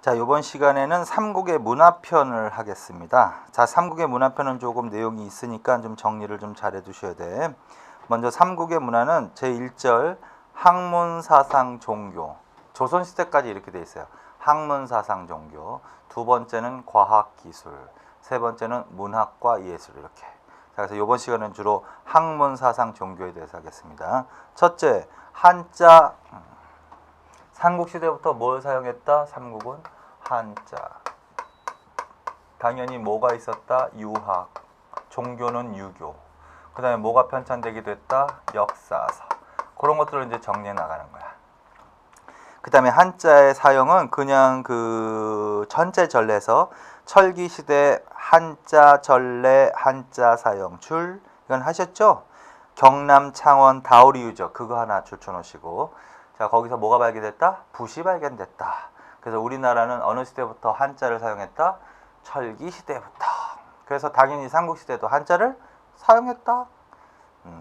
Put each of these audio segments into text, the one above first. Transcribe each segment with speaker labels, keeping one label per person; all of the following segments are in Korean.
Speaker 1: 자, 이번 시간에는 삼국의 문화편을 하겠습니다. 자, 삼국의 문화편은 조금 내용이 있으니까 좀 정리를 좀 잘해 두셔야 돼. 먼저 삼국의 문화는 제1절 학문사상 종교. 조선시대까지 이렇게 돼 있어요. 학문사상 종교. 두 번째는 과학기술. 세 번째는 문학과 예술 이렇게. 자, 그래서 이번 시간은 주로 학문사상 종교에 대해서 하겠습니다. 첫째, 한자. 삼국시대부터 뭘 사용했다? 삼국은 한자. 당연히 뭐가 있었다? 유학. 종교는 유교. 그 다음에 뭐가 편찬되게 됐다? 역사서. 그런 것들을 이제 정리해 나가는 거야. 그 다음에 한자의 사용은 그냥 그 천체전래에서 철기시대 한자 전래 한자 사용출 이건 하셨죠? 경남 창원 다우리 유적 그거 하나 줄쳐놓으시고, 자, 거기서 뭐가 발견됐다? 붓이 발견됐다. 그래서 우리나라는 어느 시대부터 한자를 사용했다? 철기시대부터. 그래서 당연히 삼국시대도 한자를 사용했다.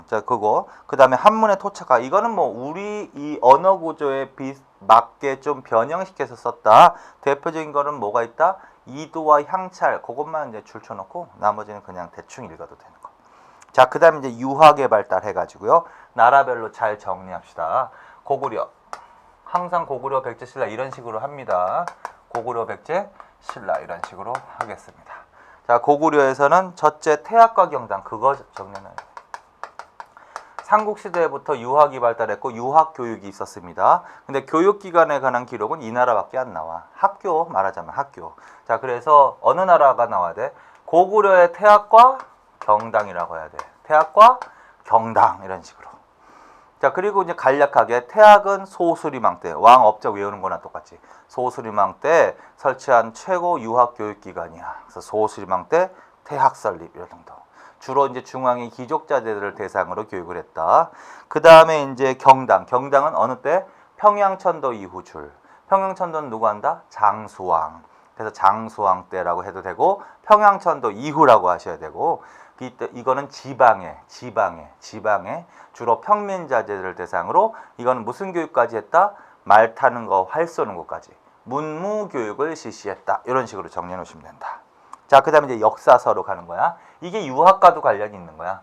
Speaker 1: 자, 그거. 그 다음에 한문의 토착화. 이거는 뭐 우리 이 언어 구조에 맞게 좀 변형시켜서 썼다. 대표적인 거는 뭐가 있다? 이도와 향찰. 그것만 이제 줄쳐놓고 나머지는 그냥 대충 읽어도 되는 거. 자, 그 다음에 이제 유학의 발달해가지고요. 나라별로 잘 정리합시다. 고구려. 항상 고구려, 백제, 신라 이런 식으로 합니다. 고구려, 백제, 신라 이런 식으로 하겠습니다. 자, 고구려에서는 첫째 태학과 경당 그거 정리해놔요. 삼국시대부터 유학이 발달했고 유학 교육이 있었습니다. 근데 교육기관에 관한 기록은 이 나라밖에 안 나와. 학교 말하자면 학교. 자, 그래서 어느 나라가 나와야 돼? 고구려의 태학과 경당이라고 해야 돼. 태학과 경당 이런 식으로. 자, 그리고 이제 간략하게 태학은 소수리망 때 왕 업적 외우는 거나 똑같이 소수리망 때 설치한 최고 유학 교육기관이야. 그래서 소수리망 때 태학 설립 이런 정도. 주로 이제 중앙의 귀족자들을 대상으로 교육을 했다. 그 다음에 이제 경당. 경당은 어느 때? 평양천도 이후 줄. 평양천도는 누구 한다? 장수왕. 그래서 장수왕 때라고 해도 되고 평양천도 이후라고 하셔야 되고, 이거는 지방에 주로 평민자제들을 대상으로 이거는 무슨 교육까지 했다? 말 타는 거, 활 쏘는 것까지 문무교육을 실시했다. 이런 식으로 정리해 놓으시면 된다. 자, 그 다음에 이제 역사서로 가는 거야. 이게 유학과도 관련이 있는 거야.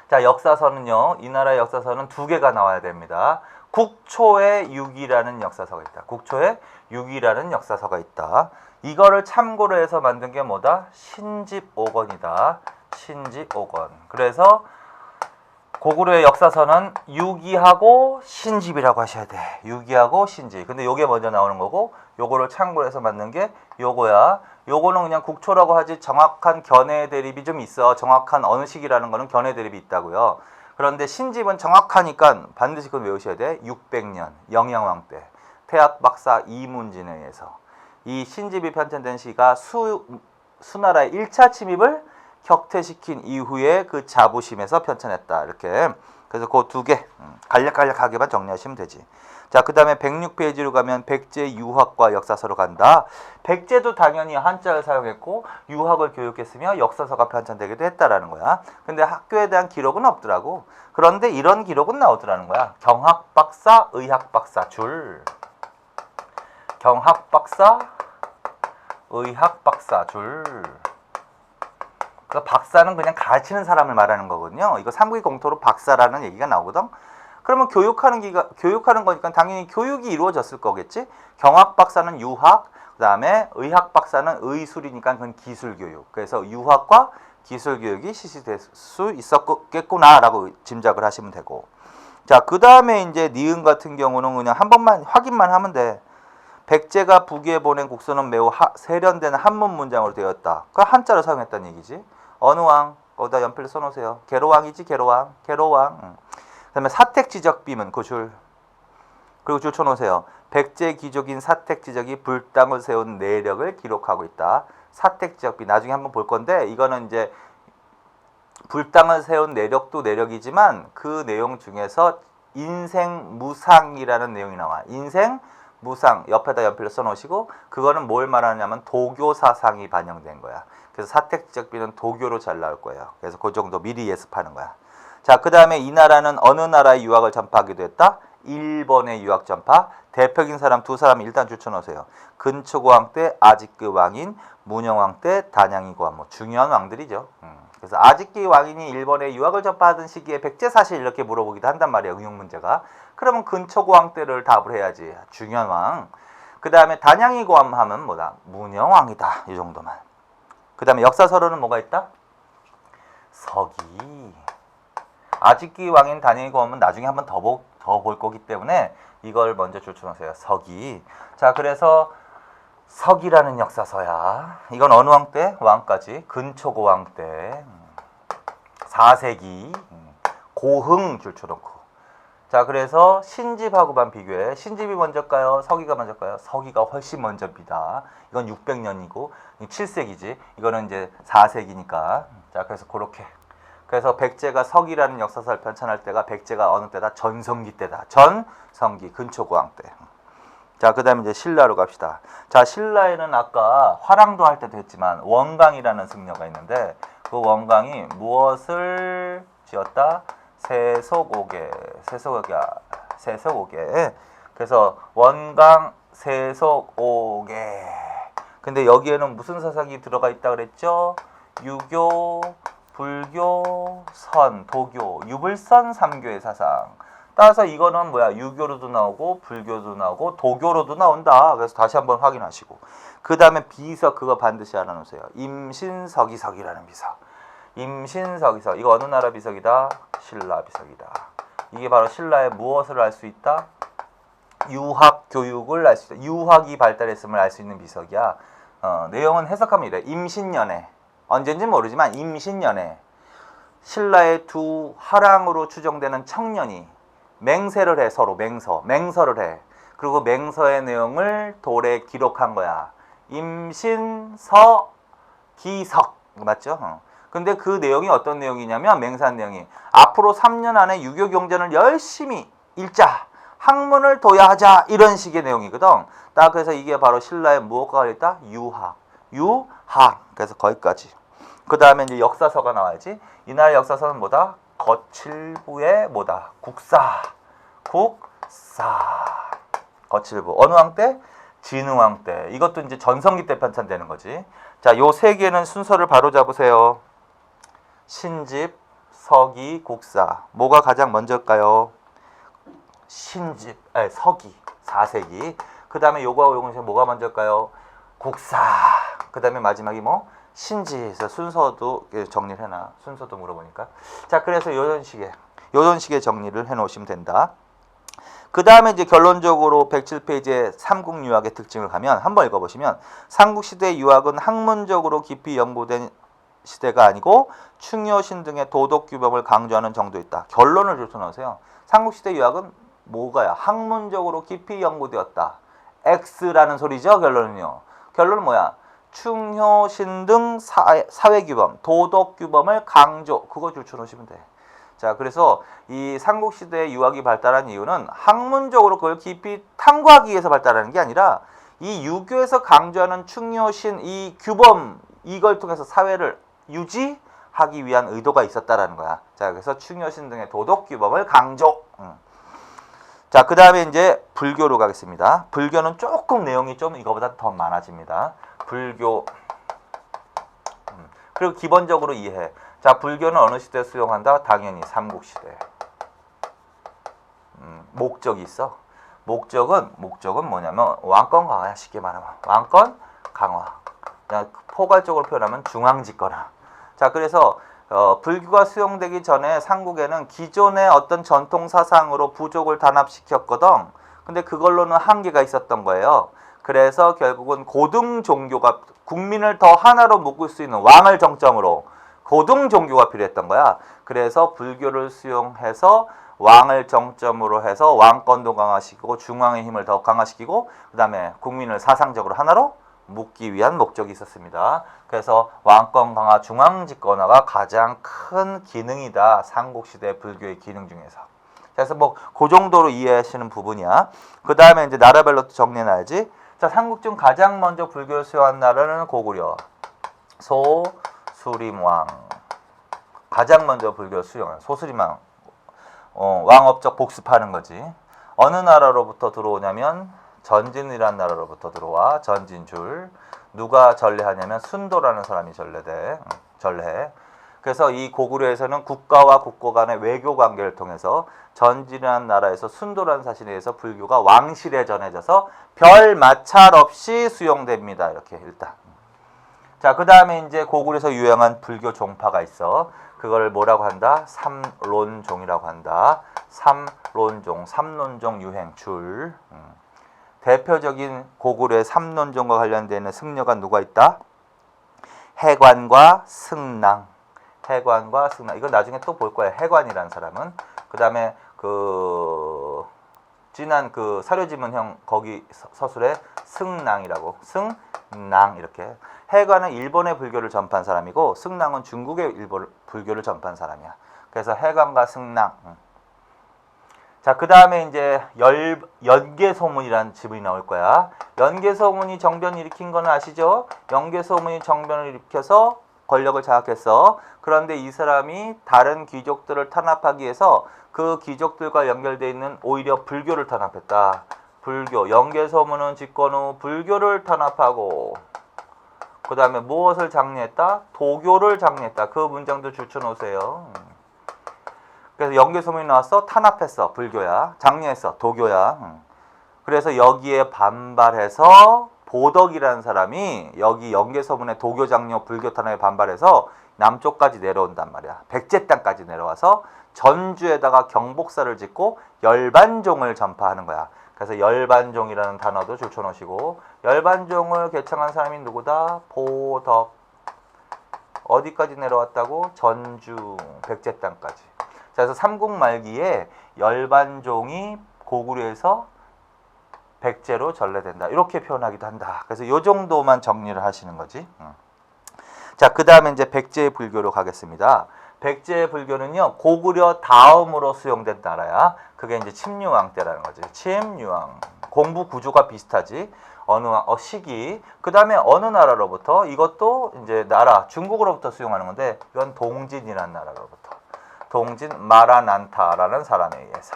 Speaker 1: 자, 역사서는요. 이 나라의 역사서는 두 개가 나와야 됩니다. 국초의 육이라는 역사서가 있다. 국초의 육이라는 역사서가 있다. 이거를 참고로 해서 만든 게 뭐다? 신집오권이다. 신집오권. 그래서 고구려의 역사서는 유기하고 신집이라고 하셔야 돼. 유기하고 신집. 근데 요게 먼저 나오는 거고 요거를 참고로 해서 만든 게 요거야. 요거는 그냥 국초라고 하지 정확한 견해 대립이 좀 있어. 정확한 어느 시기라는 거는 견해 대립이 있다고요. 그런데 신집은 정확하니까 반드시 그건 외우셔야 돼. 600년 영양왕 때 태학 박사 이문진에 의해서 이 신집이 편찬된 시가 수나라의 1차 침입을 격퇴시킨 이후에 그 자부심에서 편찬했다. 이렇게. 그래서 그 두 개 간략하게만 정리하시면 되지. 자, 그 다음에 106페이지로 가면 백제 유학과 역사서로 간다. 백제도 당연히 한자를 사용했고 유학을 교육했으며 역사서가 편찬되기도 했다라는 거야. 근데 학교에 대한 기록은 없더라고. 그런데 이런 기록은 나오더라는 거야. 경학박사, 의학박사 줄. 경학박사, 의학박사 줄. 그래서 박사는 그냥 가르치는 사람을 말하는 거거든요. 이거 삼국의 공토로 박사라는 얘기가 나오거든. 그러면 교육하는 거니까 당연히 교육이 이루어졌을 거겠지. 경학 박사는 유학, 그 다음에 의학 박사는 의술이니까 그건 기술 교육. 그래서 유학과 기술 교육이 실시될 수 있었겠구나라고 짐작을 하시면 되고. 자, 그 다음에 이제 니은 같은 경우는 그냥 한 번만 확인만 하면 돼. 백제가 북에 보낸 국서는 매우 세련된 한문 문장으로 되었다. 그 한자를 사용했다는 얘기지. 어느 왕? 거기다 연필로 써놓으세요. 계로왕이지, 계로왕. 계로왕. 그 다음에 사택지적비문 그 줄. 그리고 줄 쳐놓으세요. 백제 귀족인 사택지적이 불당을 세운 내력을 기록하고 있다. 사택지적비 나중에 한번 볼 건데 이거는 이제 불당을 세운 내력도 내력이지만 그 내용 중에서 인생무상이라는 내용이 나와. 인생무상 옆에다 연필로 써놓으시고 그거는 뭘 말하냐면 도교 사상이 반영된 거야. 그래서 사택지적비는 도교로 잘 나올 거예요. 그래서 그 정도 미리 예습하는 거야. 자, 그 다음에 이 나라는 어느 나라의 유학을 전파하기도 했다? 일본의 유학 전파. 대표적인 사람 두 사람 일단 줄쳐놓으세요. 근초고왕 때 아직그 왕인, 문영왕 때 단양이 고왕. 뭐 중요한 왕들이죠. 그래서 아직기 왕인이 일본에 유학을 전파하던 시기에 백제사실 이렇게 물어보기도 한단 말이에요. 응용 문제가. 그러면 근초고왕 때를 답을 해야지. 중요한 왕. 그 다음에 단양이 고왕 하면 뭐다? 문영왕이다. 이 정도만. 그 다음에 역사서로는 뭐가 있다? 서기. 아직기 왕인 단양이 고왕은 나중에 한번 더 볼 거기 때문에 이걸 먼저 줄쳐놓으세요. 서기. 자, 그래서 서기라는 역사서야. 이건 어느 왕 때? 왕까지. 근초고왕 때. 4세기. 고흥 줄쳐놓고. 자, 그래서 신집하고만 비교해. 신집이 먼저일까요? 서기가 먼저일까요? 서기가 훨씬 먼저입니다. 이건 600년이고 7세기지. 이거는 이제 4세기니까. 자, 그래서 그렇게. 그래서 백제가 서기라는 역사서를 편찬할 때가 백제가 어느 때다? 전성기 때다. 전성기 근초고왕 때. 자, 그 다음에 이제 신라로 갑시다. 자, 신라에는 아까 화랑도 할 때도 했지만 원강이라는 승려가 있는데 그 원강이 무엇을 지었다? 세속오개. 그래서 원강 세속오개. 근데 여기에는 무슨 사상이 들어가 있다 그랬죠? 유교, 불교, 선, 도교, 유불선 3교의 사상. 따라서 이거는 뭐야? 유교로도 나오고 불교도 나오고 도교로도 나온다. 그래서 다시 한번 확인하시고. 그 다음에 비석 그거 반드시 알아놓으세요. 임신서기석이라는 비석. 임신서기석. 이거 어느 나라 비석이다? 신라 비석이다. 이게 바로 신라의 무엇을 알 수 있다? 유학 교육을 알 수 있다. 유학이 발달했음을 알 수 있는 비석이야. 내용은 해석하면 이래. 임신년에. 언젠지 모르지만 임신년에 신라의 두 하랑으로 추정되는 청년이 맹세를 해. 서로 맹서를 해. 그리고 맹서의 내용을 돌에 기록한 거야. 임신서기석. 맞죠? 근데 그 내용이 어떤 내용이냐면 맹세한 내용이 앞으로 3년 안에 유교 경전을 열심히 읽자. 학문을 둬야 하자. 이런 식의 내용이거든. 딱 그래서 이게 바로 신라의 무엇과 관련있다? 유학. 그래서 거기까지. 그 다음에 이제 역사서가 나와야지. 이날 역사서는 뭐다? 거칠부의 뭐다? 국사. 거칠부. 어느 왕 때? 진흥왕 때. 이것도 이제 전성기 때 편찬되는 거지. 자, 요 세 개는 순서를 바로 잡으세요. 신집, 서기, 국사. 뭐가 가장 먼저일까요? 서기. 4세기. 그 다음에 요거하고 요거는 뭐가 먼저일까요? 국사. 그 다음에 마지막이 뭐? 신지에서 순서도 정리를 해놔. 순서도 물어보니까. 자, 그래서 이런 식의 정리를 해놓으시면 된다. 그 다음에 이제 결론적으로 107페이지에 삼국유학의 특징을 가면 한번 읽어보시면 삼국시대 유학은 학문적으로 깊이 연구된 시대가 아니고 충효신 등의 도덕규범을 강조하는 정도였다. 결론을 줄여놓으세요. 삼국시대 유학은 뭐가야? 학문적으로 깊이 연구되었다. X라는 소리죠. 결론은요. 결론은 뭐야? 충효신 등 사회규범, 도덕규범을 강조. 그거 줄쳐놓으시면 돼. 자, 그래서 이 삼국시대의 유학이 발달한 이유는 학문적으로 그걸 깊이 탐구하기 위해서 발달하는 게 아니라 이 유교에서 강조하는 충효신 이 규범 이걸 통해서 사회를 유지하기 위한 의도가 있었다라는 거야. 자, 그래서 충효신 등의 도덕규범을 강조. 자, 그 다음에 이제 불교로 가겠습니다. 불교는 조금 내용이 좀 이거보다 더 많아집니다. 불교. 그리고 기본적으로 이해해. 자, 불교는 어느 시대에 수용한다? 당연히 삼국시대. 목적이 있어. 목적은 뭐냐면 왕권 강화야. 쉽게 말하면 왕권 강화. 그냥 포괄적으로 표현하면 중앙집권화. 자, 그래서 불교가 수용되기 전에 삼국에는 기존의 어떤 전통 사상으로 부족을 단합시켰거든. 근데 그걸로는 한계가 있었던 거예요. 그래서 결국은 고등 종교가 국민을 더 하나로 묶을 수 있는 왕을 정점으로 고등 종교가 필요했던 거야. 그래서 불교를 수용해서 왕을 정점으로 해서 왕권도 강화시키고 중앙의 힘을 더 강화시키고 그 다음에 국민을 사상적으로 하나로 묶기 위한 목적이 있었습니다. 그래서 왕권 강화, 중앙 집권화가 가장 큰 기능이다. 삼국시대 불교의 기능 중에서. 그래서 뭐 그 정도로 이해하시는 부분이야. 그 다음에 이제 나라별로 정리해놔야지. 자, 삼국 중 가장 먼저 불교를 수용한 나라는 고구려. 소수림왕. 가장 먼저 불교를 수용한 소수림왕. 왕업적 복습하는 거지. 어느 나라로부터 들어오냐면 전진이라는 나라로부터 들어와. 전진줄. 누가 전래하냐면 순도라는 사람이 전래해. 그래서 이 고구려에서는 국가와 국가 간의 외교 관계를 통해서 전진이라는 나라에서 순도라는 사실에 의해서 불교가 왕실에 전해져서 별 마찰 없이 수용됩니다. 이렇게 일단. 자, 그 다음에 이제 고구려에서 유행한 불교 종파가 있어. 그걸 뭐라고 한다? 삼론종이라고 한다. 삼론종 유행 줄. 대표적인 고구려의 삼론종과 관련되어 있는 승려가 누가 있다? 해관과 승랑. 이건 나중에 또 볼 거야. 해관이라는 사람은. 그 다음에 진한 사료지문형 거기 서술에 승랑이라고. 승랑 이렇게. 해관은 일본의 불교를 전파한 사람이고 승랑은 중국의 불교를 전파한 사람이야. 그래서 해관과 승랑. 자, 그 다음에 이제 연개소문이라는 지문이 나올 거야. 연개소문이 정변을 일으킨 거는 아시죠? 연개소문이 정변을 일으켜서 권력을 장악했어. 그런데 이 사람이 다른 귀족들을 탄압하기 위해서 그 귀족들과 연결되어 있는 오히려 불교를 탄압했다. 불교. 연개소문은 집권 후 불교를 탄압하고 그 다음에 무엇을 장려했다? 도교를 장려했다. 그 문장도 줄쳐놓으세요. 그래서 연개소문이 나왔어. 탄압했어. 불교야. 장려했어. 도교야. 그래서 여기에 반발해서 보덕이라는 사람이 여기 연개소문의 도교 장려 불교 탄압에 반발해서 남쪽까지 내려온단 말이야. 백제 땅까지 내려와서 전주에다가 경복사를 짓고 열반종을 전파하는 거야. 그래서 열반종이라는 단어도 줄쳐놓으시고 열반종을 개창한 사람이 누구다? 보덕. 어디까지 내려왔다고? 전주, 백제 땅까지. 그래서 삼국 말기에 열반종이 고구려에서 백제로 전래된다. 이렇게 표현하기도 한다. 그래서 이 정도만 정리를 하시는 거지. 자, 그 다음에 이제 백제의 불교로 가겠습니다. 백제의 불교는요, 고구려 다음으로 수용된 나라야. 그게 이제 침류왕 때라는 거지. 침류왕. 공부 구조가 비슷하지. 시기. 그 다음에 어느 나라로부터? 이것도 이제 나라, 중국으로부터 수용하는 건데, 이건 동진이라는 나라로부터. 동진 마라난타라는 사람에 의해서.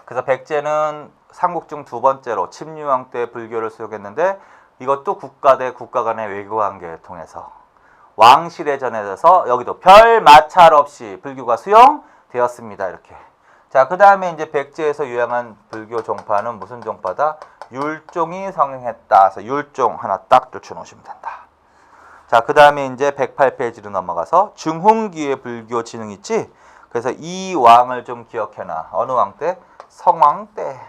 Speaker 1: 그래서 백제는 삼국 중 두 번째로 침류왕 때 불교를 수용했는데 이것도 국가 대 국가 간의 외교 관계를 통해서 왕실에 전해져서 여기도 별 마찰 없이 불교가 수용되었습니다. 이렇게. 자, 그 다음에 이제 백제에서 유행한 불교 종파는 무슨 종파다? 율종이 성행했다. 그래서 율종 하나 딱 쫓아놓으시면 된다. 자, 그 다음에 이제 108페이지로 넘어가서 중흥기의 불교 진흥 있지? 그래서 이 왕을 좀 기억해놔. 어느 왕 때? 성왕 때.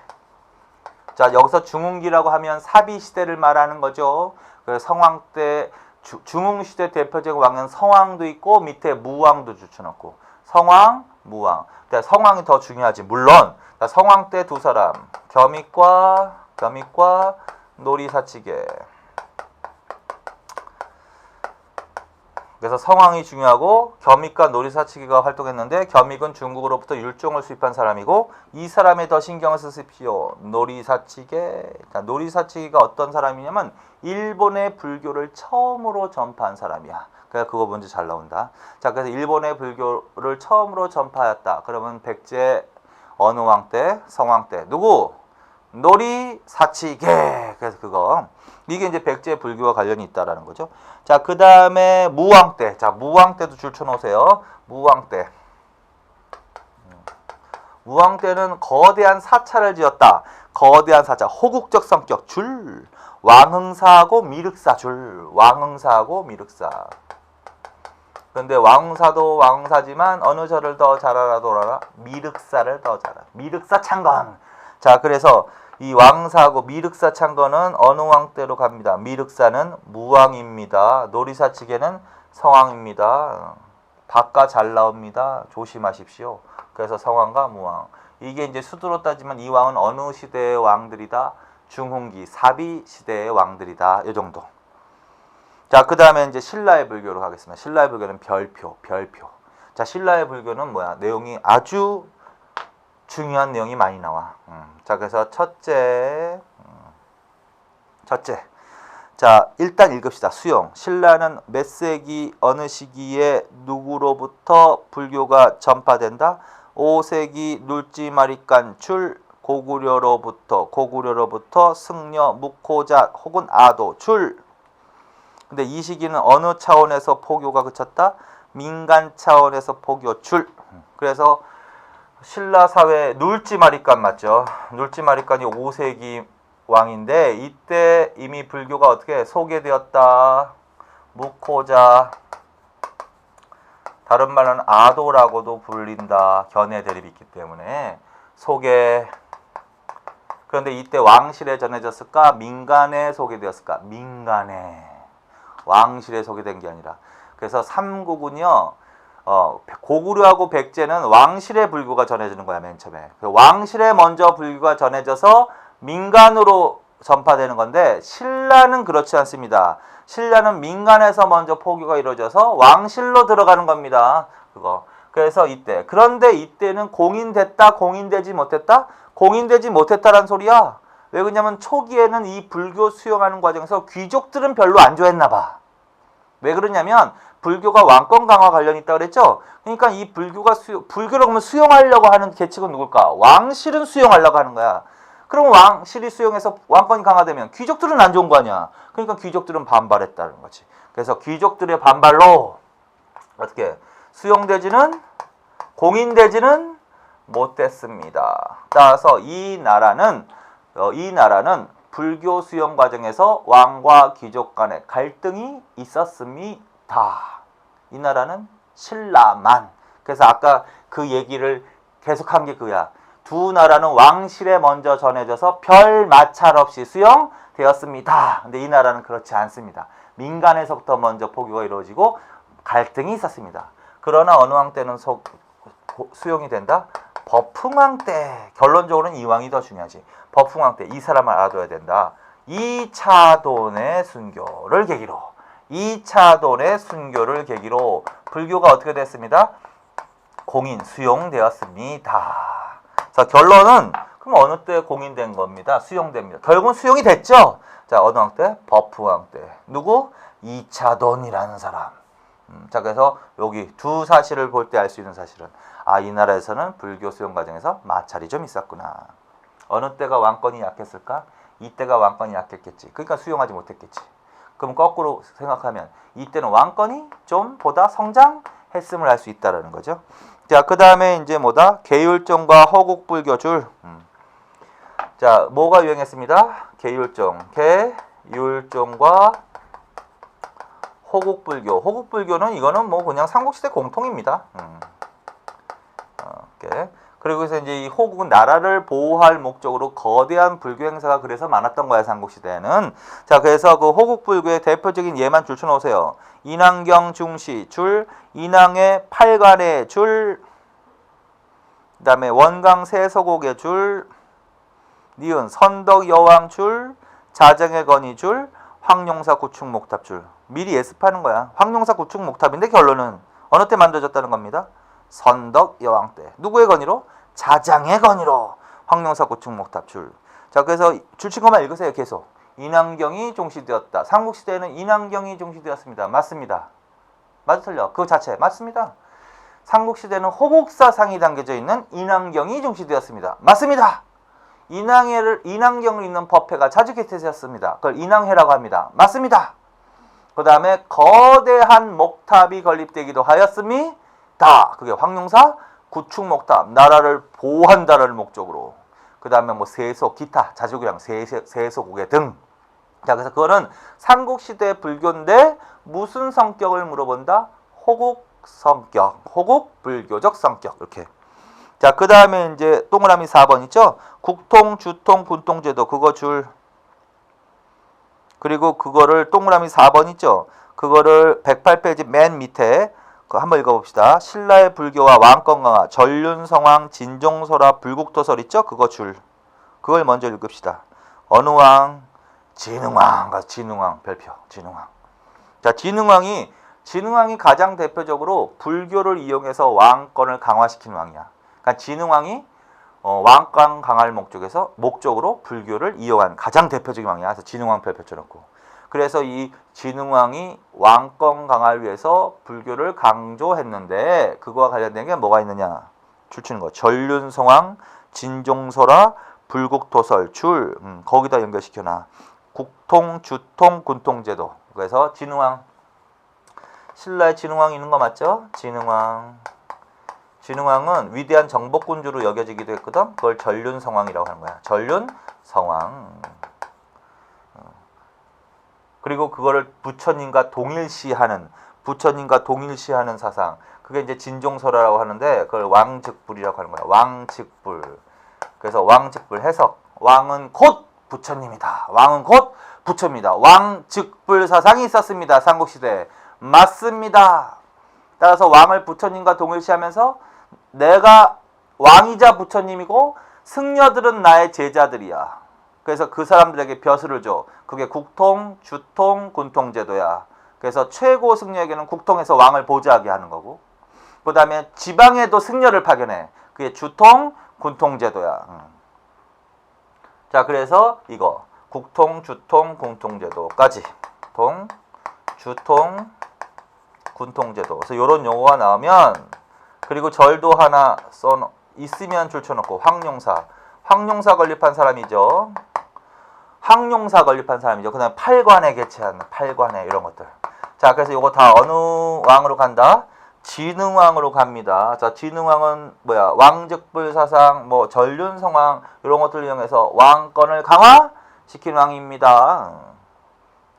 Speaker 1: 자, 여기서 중흥기라고 하면 사비시대를 말하는 거죠. 그래서 성왕 때, 중흥시대 대표적인 왕은 성왕도 있고 밑에 무왕도 줄쳐놓고. 성왕, 무왕. 성왕이 더 중요하지. 물론 성왕 때 두 사람. 겸익과 노리사치계. 그래서 성왕이 중요하고 겸익과 노리사치기가 활동했는데 겸익은 중국으로부터 율종을 수입한 사람이고 이 사람에 더 신경을 쓰십시오. 노리사치계. 노리사치기가 어떤 사람이냐면 일본의 불교를 처음으로 전파한 사람이야. 그래서 그거 먼저 잘 나온다. 자, 그래서 일본의 불교를 처음으로 전파하였다. 그러면 백제 어느 왕 때? 성왕 때. 누구? 노리사치계. 그래서 그거. 이게 이제 백제 불교와 관련이 있다라는 거죠. 자, 그 다음에 무왕 때. 자, 무왕 때도 줄쳐놓으세요. 무왕 때. 무왕 때는 거대한 사찰을 지었다. 거대한 사찰. 호국적 성격 줄. 왕흥사하고 미륵사 줄. 왕흥사하고 미륵사. 그런데 왕흥사도 왕흥사지만 어느 절을 더 잘 알아둬라? 미륵사를 더 잘 알아. 미륵사 창건. 자, 그래서 이 왕사하고 미륵사 창건은 어느 왕 때로 갑니다. 미륵사는 무왕입니다. 노리사치계는 성왕입니다. 바가 잘 나옵니다. 조심하십시오. 그래서 성왕과 무왕. 이게 이제 수두로 따지면 이 왕은 어느 시대의 왕들이다? 중흥기, 사비 시대의 왕들이다. 이 정도. 자, 그 다음에 이제 신라의 불교로 가겠습니다. 신라의 불교는 별표. 자, 신라의 불교는 뭐야? 내용이 아주 중요한 내용이 많이 나와. 자, 그래서 첫째. 자, 일단 읽읍시다. 수용. 신라는 몇 세기 어느 시기에 누구로부터 불교가 전파된다? 오세기 눌지마리간 출 고구려로부터 승려 묵호자 혹은 아도 출. 근데 이 시기는 어느 차원에서 포교가 그쳤다? 민간 차원에서 포교 출. 그래서 신라 사회 눌지마리간 맞죠? 눌지마리간이 5세기 왕인데 이때 이미 불교가 어떻게 소개되었다. 묵호자, 다른 말로는 아도라고도 불린다. 견해 대립이 있기 때문에 소개. 그런데 이때 왕실에 전해졌을까? 민간에 소개되었을까? 민간에. 왕실에 소개된 게 아니라. 그래서 삼국은요. 고구려하고 백제는 왕실의 불교가 전해지는 거야, 맨 처음에. 왕실에 먼저 불교가 전해져서 민간으로 전파되는 건데 신라는 그렇지 않습니다. 신라는 민간에서 먼저 포교가 이루어져서 왕실로 들어가는 겁니다. 그거. 그래서 이때. 그런데 이때는 공인됐다, 공인되지 못했다? 공인되지 못했다란 소리야. 왜 그러냐면 초기에는 이 불교 수용하는 과정에서 귀족들은 별로 안 좋아했나 봐. 왜 그러냐면 불교가 왕권 강화 관련이 있다고 그랬죠? 그러니까 이 불교를 그러면 수용하려고 하는 계층은 누굴까? 왕실은 수용하려고 하는 거야. 그럼 왕실이 수용해서 왕권이 강화되면 귀족들은 안 좋은 거 아니야. 그러니까 귀족들은 반발했다는 거지. 그래서 귀족들의 반발로 어떻게 수용되지는 공인되지는 못했습니다. 따라서 이 나라는 불교 수용 과정에서 왕과 귀족 간의 갈등이 있었습니다. 이 나라는 신라만. 그래서 아까 그 얘기를 계속한 게 그야. 두 나라는 왕실에 먼저 전해져서 별 마찰 없이 수용되었습니다. 근데 이 나라는 그렇지 않습니다. 민간에서부터 먼저 포교가 이루어지고 갈등이 있었습니다. 그러나 어느 왕 때는 수용이 된다? 버풍왕 때. 결론적으로는 이 왕이 더 중요하지. 버풍왕 때 이 사람을 알아둬야 된다. 2차돈의 순교를 계기로 불교가 어떻게 됐습니다? 공인 수용되었습니다. 자, 결론은 그럼 어느 때 공인된 겁니다. 수용됩니다. 결국은 수용이 됐죠. 자, 어느 왕 때? 버풍왕 때. 누구? 2차돈이라는 사람. 자, 그래서 여기 두 사실을 볼 때 알 수 있는 사실은 이 나라에서는 불교 수용 과정에서 마찰이 좀 있었구나. 어느 때가 왕권이 약했을까? 이때가 왕권이 약했겠지. 그러니까 수용하지 못했겠지. 그럼 거꾸로 생각하면 이때는 왕권이 좀 보다 성장했음을 알 수 있다라는 거죠. 자, 그 다음에 이제 뭐다? 계율종과 허국불교 줄. 자, 뭐가 유행했습니다? 계율종과 호국불교는 이거는 뭐 그냥 삼국시대 공통입니다. 오케이. 그리고 이 호국은 나라를 보호할 목적으로 거대한 불교 행사가 그래서 많았던 거야, 삼국시대에는. 자, 그래서 그 호국불교의 대표적인 예만 줄쳐놓으세요. 인왕경 중시 줄, 인왕의 팔관의 줄, 그 다음에 원강 세서곡의 줄, 니은 선덕 여왕 줄, 자정의 건의 줄, 황룡사 구축목탑 줄. 미리 예습하는 거야. 황룡사 구축목탑인데 결론은 어느 때 만들어졌다는 겁니다. 선덕 여왕 때. 누구의 건의로? 자장의 건의로 황룡사 구축목탑 줄. 자, 그래서 줄친 것만 읽으세요. 계속. 인왕경이 종시되었다. 삼국시대에는 인왕경이 종시되었습니다. 맞습니다. 맞아 틀려? 그 자체 맞습니다. 삼국시대는 호국사상이 담겨져 있는 인왕경이 종시되었습니다. 맞습니다. 인왕경을 읽는 법회가 자주 개최되었습니다. 그걸 인왕회라고 합니다. 맞습니다. 그 다음에 거대한 목탑이 건립되기도 하였습니다. 그게 황룡사 구축목탑, 나라를 보호한다를 목적으로. 그 다음에 뭐 세속, 기타, 자주교량, 세속우계 등. 자, 그래서 그거는 삼국시대 불교인데 무슨 성격을 물어본다? 호국 성격, 호국 불교적 성격. 이렇게. 자, 그 다음에 이제 동그라미 4번 있죠? 국통, 주통, 군통제도 그거 줄. 그리고 그거를 동그라미 4번 있죠? 그거를 108페이지 맨 밑에 그거 한번 읽어봅시다. 신라의 불교와 왕권 강화, 전륜성왕, 진종설화, 불국토설 있죠? 그거 줄. 그걸 먼저 읽읍시다. 어느 왕? 진흥왕. 진흥왕 별표. 진흥왕. 자, 진흥왕이 가장 대표적으로 불교를 이용해서 왕권을 강화시킨 왕이야. 그러니까 진흥왕이 왕권 강화를 목적으로 불교를 이용한 가장 대표적인 왕이야. 그래서 진흥왕 별표 쳐놓고. 그래서 이 진흥왕이 왕권 강화를 위해서 불교를 강조했는데 그거와 관련된 게 뭐가 있느냐? 줄치는 거. 전륜성왕, 진종설화, 불국토설, 줄. 거기다 연결시켜놔. 국통, 주통, 군통제도. 그래서 진흥왕. 신라에 진흥왕이 있는 거 맞죠? 진흥왕. 진흥왕은 위대한 정복군주로 여겨지기도 했거든. 그걸 전륜성왕이라고 하는 거야. 전륜성왕. 그리고 그거를 부처님과 동일시하는 사상. 그게 이제 진종설화라고 하는데 그걸 왕즉불이라고 하는 거야. 왕즉불. 그래서 왕즉불 해석. 왕은 곧 부처님이다. 왕은 곧 부처입니다. 왕즉불 사상이 있었습니다. 삼국시대에. 맞습니다. 따라서 왕을 부처님과 동일시하면서 내가 왕이자 부처님이고 승려들은 나의 제자들이야. 그래서 그 사람들에게 벼슬을 줘. 그게 국통, 주통, 군통제도야. 그래서 최고 승려에게는 국통에서 왕을 보좌하게 하는 거고, 그 다음에 지방에도 승려를 파견해. 그게 주통, 군통제도야. 자, 그래서 이거 국통, 주통, 군통제도까지. 통, 주통, 군통제도. 그래서 이런 용어가 나오면, 그리고 절도 하나 있으면 줄쳐놓고 황룡사. 황룡사 건립한 사람이죠. 황룡사 건립한 사람이죠. 그 다음에 팔관에 개최한 팔관에 이런 것들. 자, 그래서 이거 다 어느 왕으로 간다? 진흥왕으로 갑니다. 자, 진흥왕은 뭐야? 왕즉불 사상, 뭐 전륜성왕 이런 것들을 이용해서 왕권을 강화시킨 왕입니다.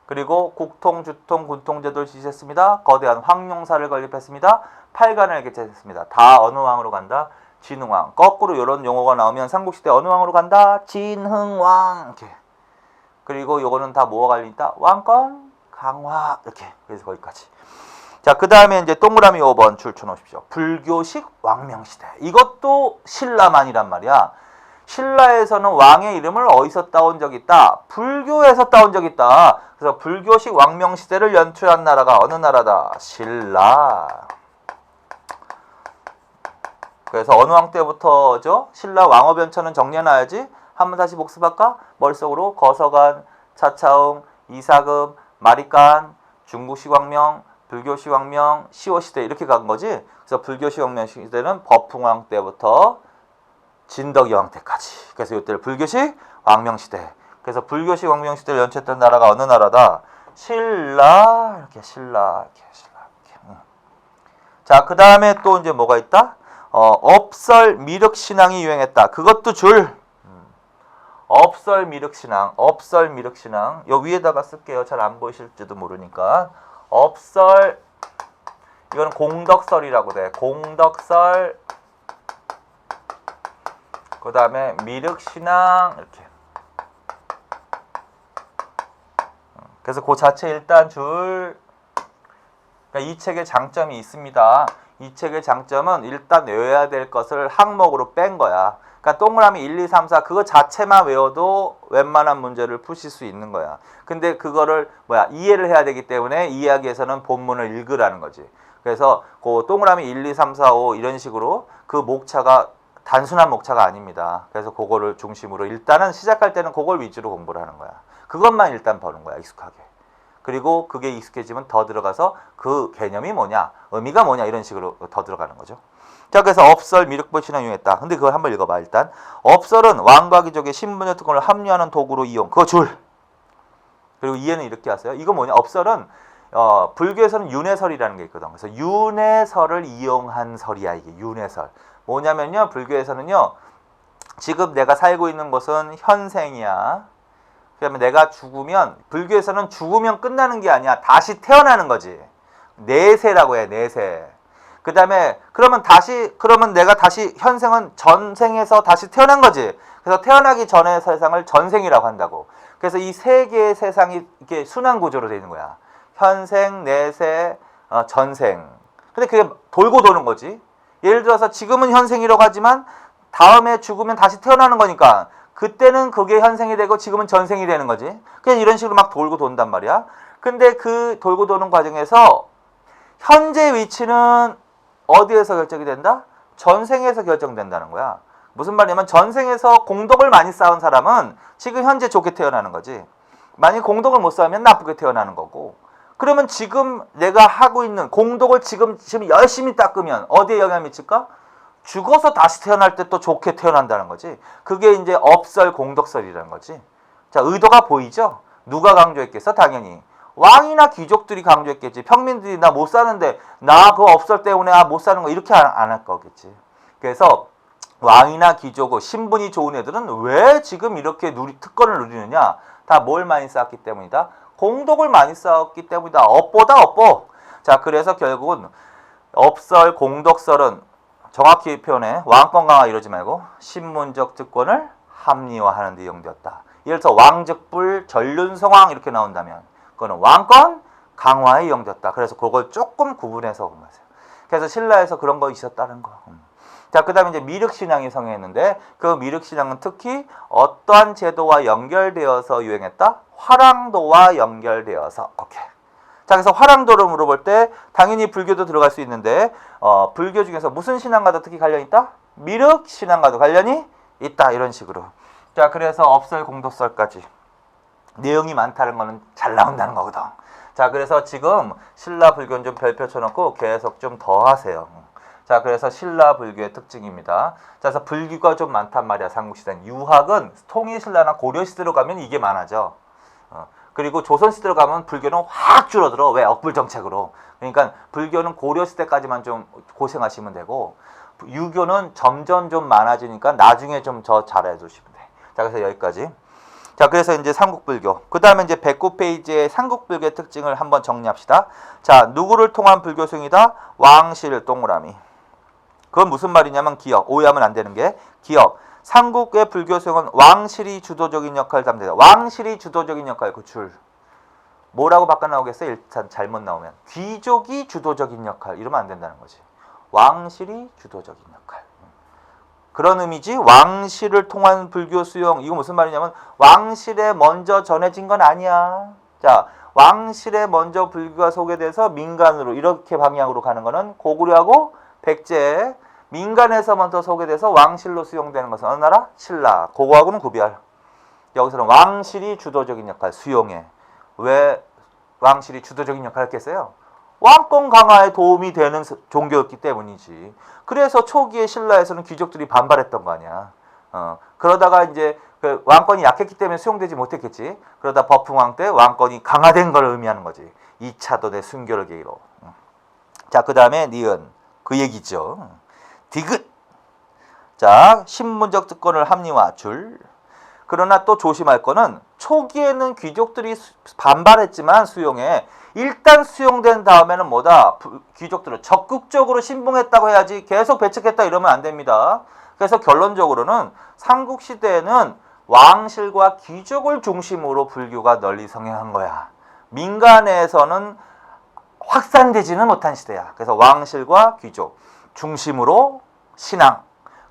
Speaker 1: 그리고 국통, 주통, 군통제도를 지시했습니다. 거대한 황룡사를 건립했습니다. 팔관을 개최했습니다. 다 어느 왕으로 간다? 진흥왕. 거꾸로 이런 용어가 나오면 삼국시대 어느 왕으로 간다? 진흥왕. 이렇게. 그리고 요거는 다 뭐가 갈린다? 왕권 강화. 이렇게. 그래서 거기까지. 자, 그 다음에 이제 동그라미 5번 줄 쳐놓으십시오. 불교식 왕명시대. 이것도 신라만이란 말이야. 신라에서는 왕의 이름을 어디서 따온 적이 있다? 불교에서 따온 적이 있다. 그래서 불교식 왕명시대를 연출한 나라가 어느 나라다? 신라. 그래서 어느 왕 때부터죠? 신라 왕업연천은 정리해놔야지. 한번 다시 복습할까? 머릿속으로 거서관, 차차웅, 이사금, 마리깐, 중국식 왕명, 불교식 왕명, 시호시대 이렇게 간 거지. 그래서 불교식 왕명 시대는 법흥왕 때부터 진덕이 왕 때까지. 그래서 이때를 불교식 왕명 시대. 그래서 불교식 왕명 시대를 연출했던 나라가 어느 나라다? 신라. 이렇게 신라. 이렇게. 자, 그 다음에 또 이제 뭐가 있다? 업설 미륵신앙이 유행했다. 그것도 줄. 업설 미륵신앙. 요 위에다가 쓸게요. 잘 안 보이실지도 모르니까. 업설, 이거는 공덕설이라고 돼. 공덕설. 그 다음에 미륵신앙. 이렇게. 그래서 그 자체 일단 줄. 그러니까 이 책의 장점이 있습니다. 이 책의 장점은 일단 외워야 될 것을 항목으로 뺀 거야. 그러니까 동그라미 1, 2, 3, 4 그거 자체만 외워도 웬만한 문제를 푸실 수 있는 거야. 근데 그거를 이해를 해야 되기 때문에 이야기에서는 본문을 읽으라는 거지. 그래서 그 동그라미 1, 2, 3, 4, 5 이런 식으로 그 목차가 단순한 목차가 아닙니다. 그래서 그거를 중심으로 일단은 시작할 때는 그걸 위주로 공부를 하는 거야. 그것만 일단 보는 거야, 익숙하게. 그리고 그게 익숙해지면 더 들어가서 그 개념이 뭐냐, 의미가 뭐냐 이런 식으로 더 들어가는 거죠. 자, 그래서 업설 미륵불신앙 유행했다. 근데 그걸 한번 읽어봐. 일단 업설은 왕과 귀족의 신분의 특권을 합리화하는 도구로 이용. 그거 줄. 그리고 이해는 이렇게 하세요. 이거 뭐냐? 업설은 불교에서는 윤회설이라는 게 있거든. 그래서 윤회설을 이용한 설이야. 이게 윤회설. 뭐냐면요, 불교에서는요, 지금 내가 살고 있는 곳은 현생이야. 그다음에 내가 죽으면, 불교에서는 죽으면 끝나는 게 아니야. 다시 태어나는 거지. 내세라고 해. 내세. 그 다음에 그러면 내가 다시 현생은 전생에서 다시 태어난 거지. 그래서 태어나기 전의 세상을 전생이라고 한다고. 그래서 이 세 개의 세상이 이렇게 순환 구조로 되어 있는 거야. 현생, 내세, 전생. 근데 그게 돌고 도는 거지. 예를 들어서 지금은 현생이라고 하지만 다음에 죽으면 다시 태어나는 거니까 그때는 그게 현생이 되고 지금은 전생이 되는 거지. 그냥 이런 식으로 막 돌고 돈단 말이야. 근데 그 돌고 도는 과정에서 현재 위치는 어디에서 결정이 된다? 전생에서 결정된다는 거야. 무슨 말이냐면 전생에서 공덕을 많이 쌓은 사람은 지금 현재 좋게 태어나는 거지. 만약 공덕을 못 쌓으면 나쁘게 태어나는 거고. 그러면 지금 내가 하고 있는 공덕을 지금 열심히 닦으면 어디에 영향을 미칠까? 죽어서 다시 태어날 때 또 좋게 태어난다는 거지. 그게 이제 업설 공덕설이라는 거지. 자, 의도가 보이죠? 누가 강조했겠어? 당연히 왕이나 귀족들이 강조했겠지. 평민들이 나 못 사는데 나 그 업설 때문에 못 사는 거 이렇게 안 할 거겠지. 그래서 왕이나 귀족, 신분이 좋은 애들은 왜 지금 이렇게 특권을 누리느냐? 다 뭘 많이 쌓았기 때문이다? 공덕을 많이 쌓았기 때문이다. 업보다 업보. 자, 그래서 결국은 업설, 공덕설은 정확히 표현해 왕권 강화 이러지 말고 신문적 특권을 합리화하는 데 이용되었다. 예를 들어서 왕즉불 전륜성왕 이렇게 나온다면 그거는 왕권 강화에 이용되었다. 그래서 그걸 조금 구분해서 보세요. 그래서 신라에서 그런 거 있었다는 거. 자, 그 다음에 이제 미륵신앙이 성행했는데 그 미륵신앙은 특히 어떠한 제도와 연결되어서 유행했다? 화랑도와 연결되어서. 오케이. 자, 그래서 화랑도를 물어볼 때 당연히 불교도 들어갈 수 있는데 불교 중에서 무슨 신앙과도 특히 관련이 있다? 미륵신앙과도 관련이 있다. 이런 식으로. 자, 그래서 업설, 공덕설까지 내용이 많다는 거는 잘 나온다는 거거든. 자, 그래서 지금 신라 불교는 좀 별표 쳐놓고 계속 좀 더 하세요. 자, 그래서 신라 불교의 특징입니다. 자, 그래서 불교가 좀 많단 말이야. 삼국시대는. 유학은 통일신라나 고려시대로 가면 이게 많아져. 그리고 조선시대로 가면 불교는 확 줄어들어. 왜? 억불정책으로. 그러니까 불교는 고려시대까지만 좀 고생하시면 되고 유교는 점점 좀 많아지니까 나중에 좀 더 잘해주시면 돼. 자, 그래서 여기까지. 자, 그래서 이제 삼국불교. 그 다음에 이제 109페이지의 삼국불교의 특징을 한번 정리합시다. 자, 누구를 통한 불교 수행이다? 왕실 동그라미. 그건 무슨 말이냐면 기억. 오해하면 안 되는 게 기억. 삼국의 불교 수행은 왕실이 주도적인 역할을 담당해요. 왕실이 주도적인 역할, 그 줄. 뭐라고 바꿔 나오겠어요? 일단 잘못 나오면. 귀족이 주도적인 역할. 이러면 안 된다는 거지. 왕실이 주도적인 역할. 그런 의미지. 왕실을 통한 불교 수용. 이거 무슨 말이냐면 왕실에 먼저 전해진 건 아니야. 자, 왕실에 먼저 불교가 소개돼서 민간으로 이렇게 방향으로 가는 거는 고구려하고 백제. 민간에서 먼저 소개돼서 왕실로 수용되는 것은 어느 나라? 신라. 그거하고는 구별. 여기서는 왕실이 주도적인 역할 수용해. 왜 왕실이 주도적인 역할을 했겠어요? 왕권 강화에 도움이 되는 종교였기 때문이지. 그래서 초기에 신라에서는 귀족들이 반발했던 거 아니야. 그러다가 이제 그 왕권이 약했기 때문에 수용되지 못했겠지. 그러다 버풍왕 때 왕권이 강화된 걸 의미하는 거지. 2차 도대 순교를 계기로. 자, 그 다음에 니은. 그 얘기죠. 디귿. 자, 신문적 특권을 합리화 줄. 그러나 또 조심할 거는 초기에는 귀족들이 반발했지만 수용에 일단 수용된 다음에는 뭐다? 귀족들은 적극적으로 신봉했다고 해야지 계속 배척했다 이러면 안 됩니다. 그래서 결론적으로는 삼국시대에는 왕실과 귀족을 중심으로 불교가 널리 성행한 거야. 민간에서는 확산되지는 못한 시대야. 그래서 왕실과 귀족 중심으로 신앙.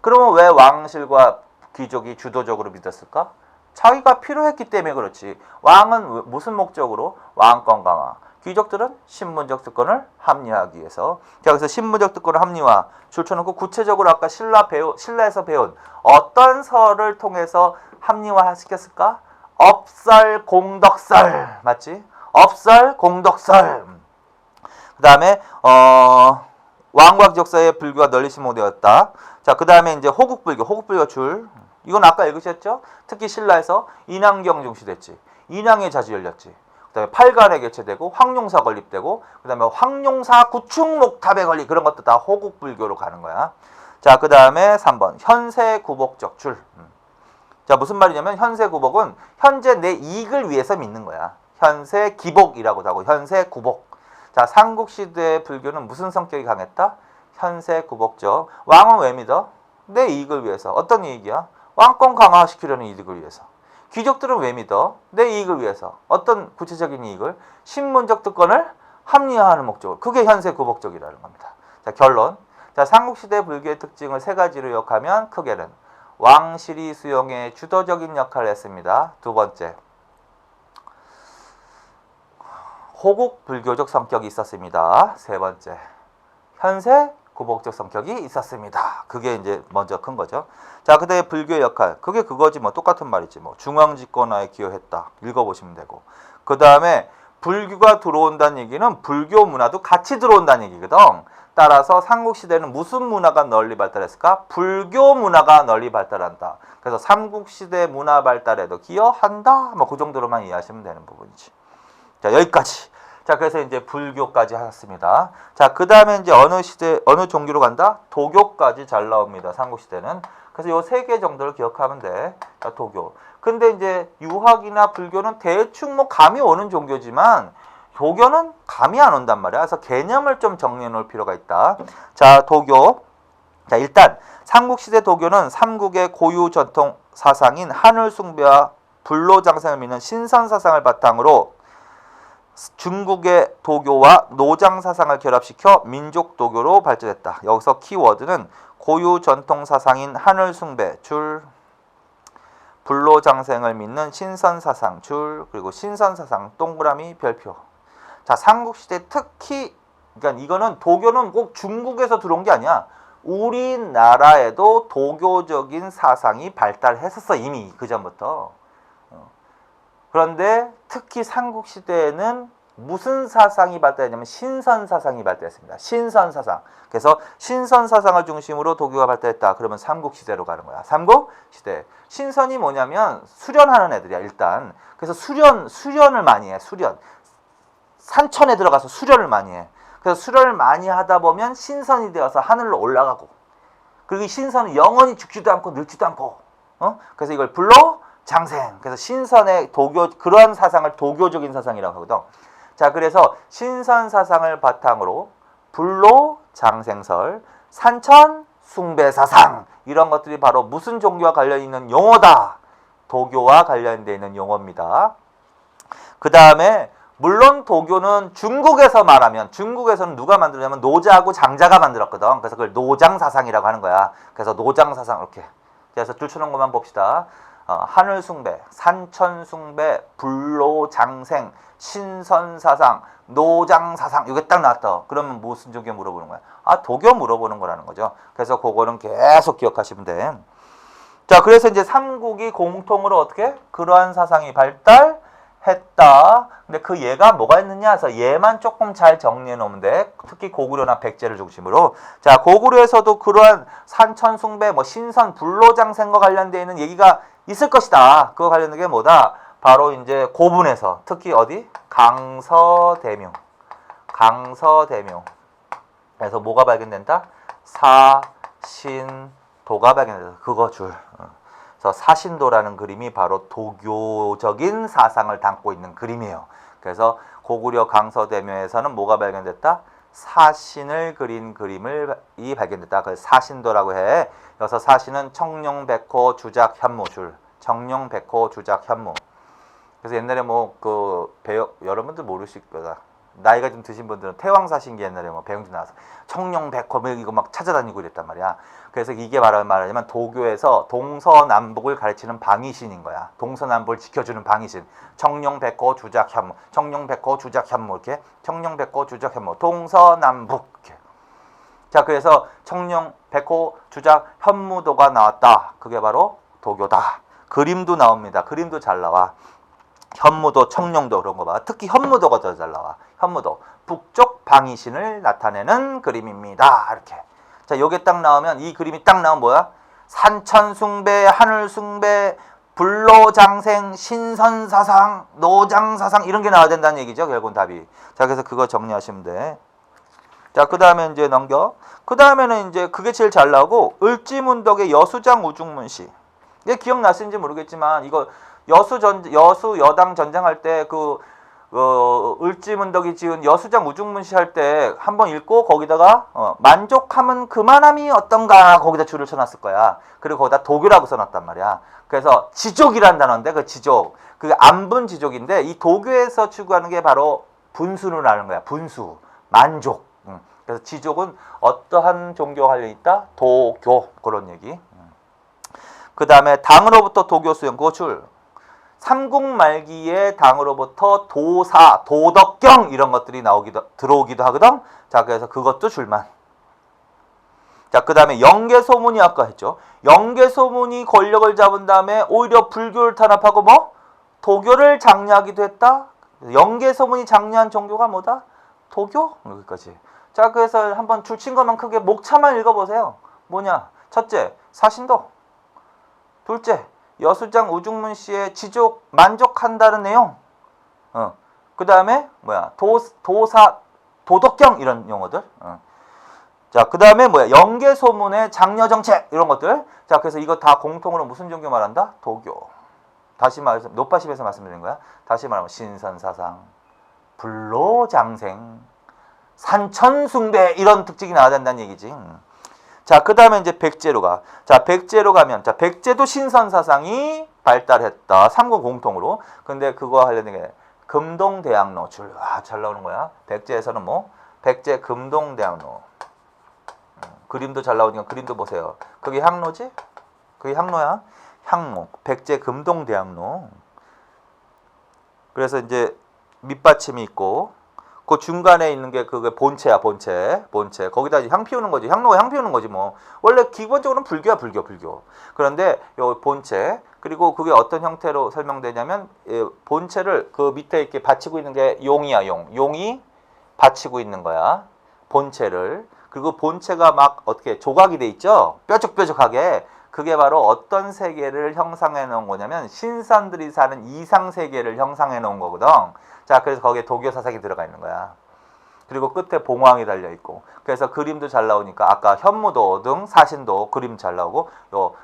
Speaker 1: 그러면 왜 왕실과 귀족이 주도적으로 믿었을까? 자기가 필요했기 때문에 그렇지. 왕은 무슨 목적으로? 왕권 강화. 귀족들은 신문적 특권을 합리화하기 위해서. 자, 그래서 신문적 특권을 합리화 줄쳐놓고 구체적으로 아까 신라에서 배운 어떤 설을 통해서 합리화시켰을까? 업설, 공덕설. 맞지? 업설, 공덕설. 그 다음에 왕과 귀족 사이의 불교가 널리 심호되었다. 자, 그 다음에 이제 호국불교 줄. 이건 아까 읽으셨죠? 특히 신라에서 인왕경 중시됐지. 인왕에 자주 열렸지. 그 다음에 팔간에 개최되고 황룡사 건립되고 그 다음에 황룡사 구축목탑에 건립 그런 것도 다 호국불교로 가는 거야. 자, 그 다음에 3번 현세구복적 줄. 자, 무슨 말이냐면 현세구복은 현재 내 이익을 위해서 믿는 거야. 현세기복이라고도 하고 현세구복. 자, 삼국시대의 불교는 무슨 성격이 강했다? 현세구복적. 왕은 왜 믿어? 내 이익을 위해서. 어떤 이익이야? 왕권 강화시키려는 이익을 위해서. 귀족들은 왜 믿어? 내 이익을 위해서. 어떤 구체적인 이익을? 신문적 특권을 합리화하는 목적으로. 그게 현세구복적이라는 겁니다. 자, 결론. 자, 삼국시대 불교의 특징을 세 가지로 요약하면 크게는 왕실이 수용에 주도적인 역할을 했습니다. 두 번째, 호국 불교적 성격이 있었습니다. 세 번째, 현세 구복적 성격이 있었습니다. 그게 이제 먼저 큰 거죠. 자, 그다음에 불교의 역할. 그게 그거지 뭐 똑같은 말이지 뭐 중앙 집권화에 기여했다. 읽어보시면 되고. 그 다음에 불교가 들어온다는 얘기는 불교 문화도 같이 들어온다는 얘기거든. 따라서 삼국시대는 무슨 문화가 널리 발달했을까? 불교 문화가 널리 발달한다. 그래서 삼국시대 문화 발달에도 기여한다. 뭐 그 정도로만 이해하시면 되는 부분이지. 자, 여기까지. 자, 그래서 이제 불교까지 하셨습니다. 자, 그 다음에 이제 어느 시대, 어느 종교로 간다? 도교까지 잘 나옵니다. 삼국시대는. 그래서 요 세 개 정도를 기억하면 돼. 자, 도교. 근데 이제 유학이나 불교는 대충 뭐 감이 오는 종교지만 도교는 감이 안 온단 말이야. 그래서 개념을 좀 정리해 놓을 필요가 있다. 자, 도교. 자, 일단 삼국시대 도교는 삼국의 고유 전통 사상인 하늘 숭배와 불로장생을 믿는 신선 사상을 바탕으로 중국의 도교와 노장 사상을 결합시켜 민족 도교로 발전했다. 여기서 키워드는 고유 전통 사상인 하늘 숭배 줄, 불로장생을 믿는 신선 사상 줄, 그리고 신선 사상 동그라미 별표. 자, 삼국시대 특히, 그러니까 이거는 도교는 꼭 중국에서 들어온 게 아니야. 우리나라에도 도교적인 사상이 발달했었어, 이미 그 전부터. 그런데 특히 삼국시대에는 무슨 사상이 발달했냐면 신선 사상이 발달했습니다. 신선 사상. 그래서 신선 사상을 중심으로 도교가 발달했다. 그러면 삼국시대로 가는 거야. 삼국시대. 신선이 뭐냐면 수련하는 애들이야, 일단. 그래서 수련을 많이 해. 수련. 산천에 들어가서 수련을 많이 해. 그래서 수련을 많이 하다 보면 신선이 되어서 하늘로 올라가고. 그리고 이 신선은 영원히 죽지도 않고 늙지도 않고. 그래서 이걸 불로 장생. 그래서 신선의 도교, 그러한 사상을 도교적인 사상이라고 하거든. 자, 그래서 신선 사상을 바탕으로 불로 장생설, 산천 숭배 사상, 이런 것들이 바로 무슨 종교와 관련 있는 용어다. 도교와 관련되어 있는 용어입니다. 그 다음에 물론 도교는 중국에서 말하면, 중국에서는 누가 만들었냐면 노자하고 장자가 만들었거든. 그래서 그걸 노장 사상이라고 하는 거야. 그래서 노장 사상, 이렇게. 그래서 줄쳐놓은 것만 봅시다. 하늘 숭배, 산천 숭배, 불로 장생, 신선 사상, 노장 사상, 이게 딱 나왔다. 그러면 무슨 종교 물어보는 거야? 아, 도교 물어보는 거라는 거죠. 그래서 그거는 계속 기억하시면 돼. 자, 그래서 이제 삼국이 공통으로 어떻게? 그러한 사상이 발달했다. 근데 그 예가 뭐가 있느냐 해서 예만 조금 잘 정리해 놓으면 돼. 특히 고구려나 백제를 중심으로. 자, 고구려에서도 그러한 산천 숭배, 뭐 신선, 불로장생과 관련되어 있는 얘기가 있을 것이다. 그거 관련된 게 뭐다? 바로 이제 고분에서, 특히 어디? 강서대묘. 강서대묘. 그래서 뭐가 발견된다? 사신도가 발견된다. 그거 줄. 그래서 사신도라는 그림이 바로 도교적인 사상을 담고 있는 그림이에요. 그래서 고구려 강서대묘에서는 뭐가 발견됐다? 사신을 그린 그림이 발견됐다. 그래서 사신도라고 해. 여기서 사신은 청룡백호 주작 현무줄. 청룡백호 주작 현무. 그래서 옛날에 뭐 그 여러분들 모르실 거다. 나이가 좀 드신 분들은 태왕사신기 옛날에 뭐 배웅지 나와서 청룡백호 이거 막 찾아다니고 이랬단 말이야. 그래서 이게 말하자면 도교에서 동서남북을 가르치는 방위신인 거야. 동서남북을 지켜주는 방위신. 청룡백호 주작현무, 청룡백호 주작현무, 이렇게 청룡백호 주작현무, 동서남북 이렇게. 자, 그래서 청룡백호 주작현무도가 나왔다. 그게 바로 도교다. 그림도 나옵니다. 그림도 잘 나와. 현무도, 청룡도 그런 거 봐. 특히 현무도가 더 잘 나와. 현무도. 북쪽 방위신을 나타내는 그림입니다. 이렇게. 자, 요게 딱 나오면, 이 그림이 딱 나오면 뭐야? 산천숭배, 하늘숭배, 불로장생, 신선사상, 노장사상, 이런 게 나와야 된다는 얘기죠. 결국은 답이. 자, 그래서 그거 정리하시면 돼. 자, 그 다음에 이제 넘겨. 그 다음에는 이제 그게 제일 잘 나오고, 을지문덕의 여수장 우중문시. 이게 기억나시는지 모르겠지만, 이거 여수 여당 전쟁할 때 을지문덕이 지은 여수장 우중문시 할 때 한번 읽고 거기다가 만족하면 그만함이 어떤가 거기다 줄을 쳐놨을 거야. 그리고 거기다 도교라고 써놨단 말이야. 그래서 지족이란 단어인데 그 지족, 그게 안분 지족인데 이 도교에서 추구하는 게 바로 분수를 하는 거야. 분수, 만족. 그래서 지족은 어떠한 종교와 관련이 있다? 도교, 그런 얘기. 그 다음에 당으로부터 도교 수용, 그거 줄. 삼국 말기에 당으로부터 도사, 도덕경 이런 것들이 들어오기도 하거든. 자, 그래서 그것도 줄만. 자, 그 다음에 영계소문이 아까 했죠. 영계소문이 권력을 잡은 다음에 오히려 불교를 탄압하고 뭐? 도교를 장려하기도 했다. 영계소문이 장려한 종교가 뭐다? 도교? 여기까지. 자, 그래서 한번 줄친 것만 크게 목차만 읽어보세요. 뭐냐? 첫째, 사신도. 둘째, 여수장 우중문 씨의 지족 만족한다는 내용. 그 다음에 뭐야? 도사, 도덕경 이런 용어들. 자, 그 다음에 뭐야? 영계소문의 장려정책 이런 것들. 자, 그래서 이거 다 공통으로 무슨 종교 말한다? 도교. 다시 말해서 노파십에서 말씀드린 거야. 다시 말하면 신선사상, 불로장생, 산천숭배 이런 특징이 나와야 된다는 얘기지. 자, 그 다음에 이제 백제로 가. 자, 백제로 가면, 자, 백제도 신선사상이 발달했다. 삼국 공통으로. 근데 그거 하려는 게 금동대학로 줄. 잘 나오는 거야. 백제에서는 뭐? 백제 금동대학로. 그림도 잘 나오니까 그림도 보세요. 그게 향로지? 그게 향로야. 향로. 백제 금동대학로. 그래서 이제 밑받침이 있고, 그 중간에 있는 게 그게 본체야, 본체. 거기다 향 피우는 거지. 향로가 향 피우는 거지 뭐. 원래 기본적으로는 불교야, 불교. 그런데 요 본체, 그리고 그게 어떤 형태로 설명되냐면 본체를 그 밑에 이렇게 받치고 있는 게 용이야, 용. 용이 받치고 있는 거야. 본체를. 그리고 본체가 막 어떻게 조각이 돼 있죠? 뾰족뾰족하게. 그게 바로 어떤 세계를 형상해 놓은 거냐면 신선들이 사는 이상 세계를 형상해 놓은 거거든. 자, 그래서 거기에 도교 사상이 들어가 있는 거야. 그리고 끝에 봉황이 달려 있고. 그래서 그림도 잘 나오니까 아까 현무도 등 사신도 그림 잘 나오고 요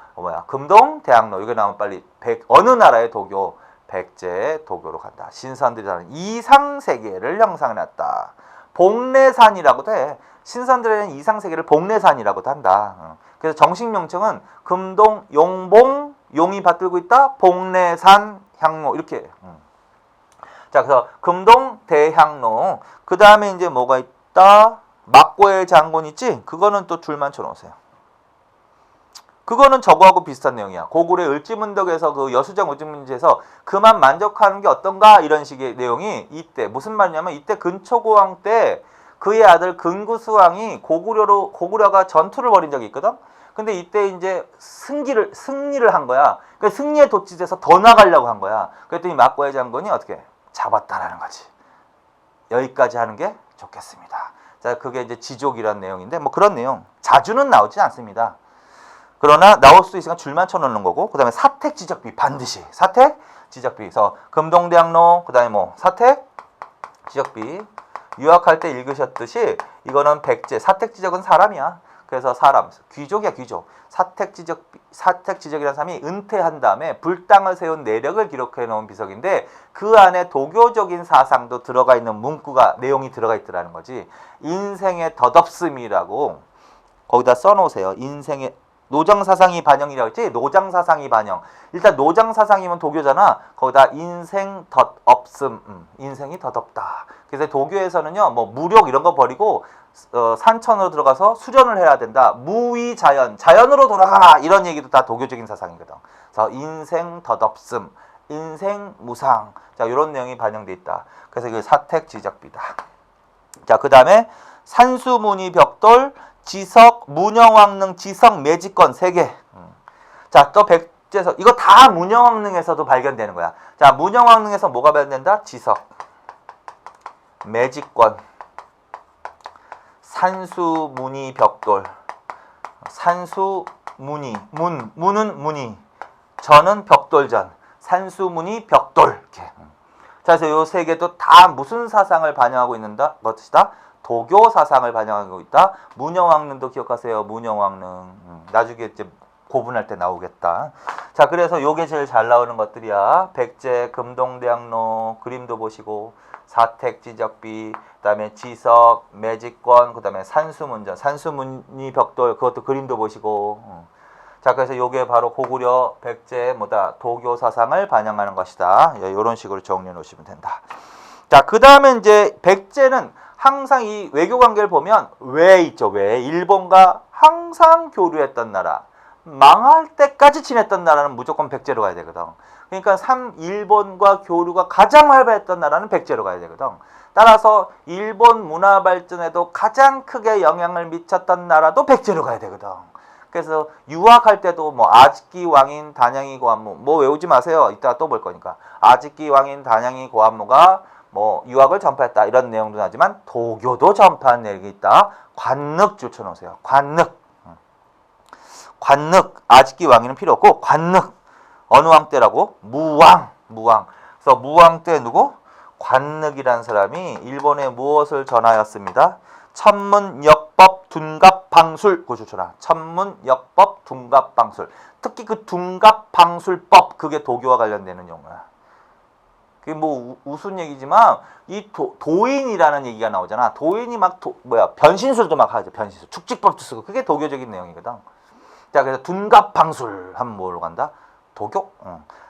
Speaker 1: 금동 대학로 이거 나오면 빨리 어느 나라의 도교? 백제 도교로 간다. 신선들이 사는 이상 세계를 형상해 놨다. 복례산이라고도 해. 신선들의 이상 세계를 복례산이라고도 한다. 그래서 정식 명칭은 금동 용봉 용이 받들고 있다. 복례산 향로 이렇게. 자, 그래서 금동 대향로. 그 다음에 이제 뭐가 있다? 막고의 장군 있지? 그거는 또 줄만 쳐놓으세요. 그거는 저거하고 비슷한 내용이야. 고구려 을지문덕에서 그 여수장 우중문지에서 그만 만족하는 게 어떤가? 이런 식의 내용이 이때 무슨 말이냐면 이때 근초고왕 때 그의 아들 근구수왕이 고구려가 전투를 벌인 적이 있거든. 근데 이때 이제 승리를 한 거야. 그러니까 승리에 도취돼서 더 나가려고 한 거야. 그랬더니 막고의 장군이 어떻게 잡았다라는 거지. 여기까지 하는 게 좋겠습니다. 자, 그게 이제 지족이라는 내용인데 뭐 그런 내용 자주는 나오지 않습니다. 그러나 나올 수 있으니까 줄만 쳐놓는 거고, 그 다음에 사택 지적비 반드시 사택 지적비. 그래서 금동대학로, 그 다음에 뭐 사택 지적비. 유학할 때 읽으셨듯이 이거는 백제 사택 지적은 사람이야. 그래서 사람 귀족이야, 귀족. 사택 지적이라는 사람이 은퇴한 다음에 불당을 세운 내력을 기록해 놓은 비석인데 그 안에 도교적인 사상도 들어가 있는 문구가 내용이 들어가 있더라는 거지. 인생의 덧없음이라고 거기다 써놓으세요. 인생의 노장사상이 반영이라고 했지? 노장사상이 반영. 일단 노장사상이면 도교잖아. 거기다 인생 덧없음. 인생이 덧없다. 그래서 도교에서는요, 뭐 무력 이런 거 버리고 산천으로 들어가서 수련을 해야 된다. 무위자연, 자연으로 돌아가라. 이런 얘기도 다 도교적인 사상이거든. 그래서 인생 덧없음, 인생 무상. 자, 이런 내용이 반영돼 있다. 그래서 이게 사택지적비다. 자, 그 다음에 산수문이 벽돌, 지석, 문영왕릉, 지석, 매직권 3개. 자, 또 백제서 이거 다 문영왕릉에서도 발견되는 거야. 자, 문영왕릉에서 뭐가 발견된다? 지석, 매직권, 산수문이 벽돌. 산수문이 문은 문이, 전은 벽돌전. 산수문이 벽돌. 이렇게. 자, 그래서 요 3개도 다 무슨 사상을 반영하고 있는다? 것이다? 도교 사상을 반영하고 있다. 문영왕릉도 기억하세요. 문영왕릉. 나중에 이제 고분할 때 나오겠다. 자, 그래서 요게 제일 잘 나오는 것들이야. 백제 금동대학로 그림도 보시고, 사택지적비, 그다음에 지석, 매직권, 그다음에 산수문전, 산수문이 벽돌 그것도 그림도 보시고. 자, 그래서 요게 바로 고구려 백제 뭐다 도교 사상을 반영하는 것이다. 이런 식으로 정리해 놓으시면 된다. 자, 그다음에 이제 백제는 항상 이 외교 관계를 보면 왜 있죠? 왜 일본과 항상 교류했던 나라, 망할 때까지 지냈던 나라는 무조건 백제로 가야 되거든. 그러니까 일본과 교류가 가장 활발했던 나라는 백제로 가야 되거든. 따라서 일본 문화 발전에도 가장 크게 영향을 미쳤던 나라도 백제로 가야 되거든. 그래서 유학할 때도 뭐 아직기 왕인 단양이 고안무 뭐 외우지 마세요. 이따가 또 볼 거니까. 아직기 왕인 단양이 고안무가 뭐 유학을 전파했다 이런 내용도 나지만 도교도 전파한 내용이 있다. 관늑 줄쳐놓으세요. 관늑. 관늑. 아직기 왕위는 필요 없고 관늑. 어느 왕 때라고? 무왕. 그래서 무왕 때 누구? 관늑이라는 사람이 일본에 무엇을 전하였습니다. 천문역법 둔갑방술. 그거 좋잖아. 천문역법 둔갑방술. 특히 그 둔갑방술법 그게 도교와 관련되는 용어야. 그게 뭐 우스운 얘기지만 이 도인이라는 얘기가 나오잖아. 도인이 막 변신술도 막 하죠. 변신술. 축직법도 쓰고 그게 도교적인 내용이거든. 자, 그래서 둔갑방술 하면 뭐로 간다? 도교.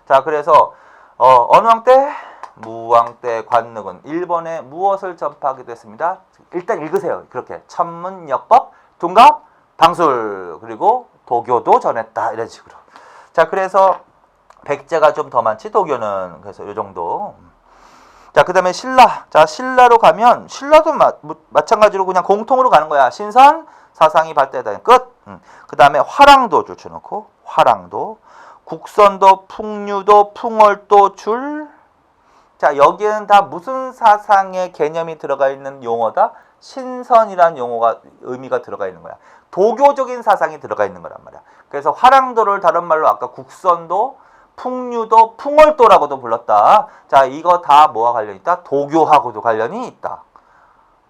Speaker 1: 자, 그래서 어느 왕 때? 무왕 때 관늑은 일본에 무엇을 전파하기도 했습니다. 일단 읽으세요. 그렇게 천문역법 둔갑방술 그리고 도교도 전했다 이런 식으로. 자, 그래서 백제가 좀 더 많지 도교는. 그래서 이 정도. 자, 그 다음에 신라. 자, 신라로 가면 신라도 마찬가지로 그냥 공통으로 가는 거야. 신선 사상이 발달된 끝. 그 다음에 화랑도 줄쳐놓고 화랑도, 국선도, 풍류도, 풍월도 줄. 자, 여기에는 다 무슨 사상의 개념이 들어가 있는 용어다? 신선이라는 용어가 의미가 들어가 있는 거야. 도교적인 사상이 들어가 있는 거란 말이야. 그래서 화랑도를 다른 말로 아까 국선도, 풍류도, 풍월도라고도 불렀다. 자, 이거 다 뭐와 관련이 있다? 도교하고도 관련이 있다.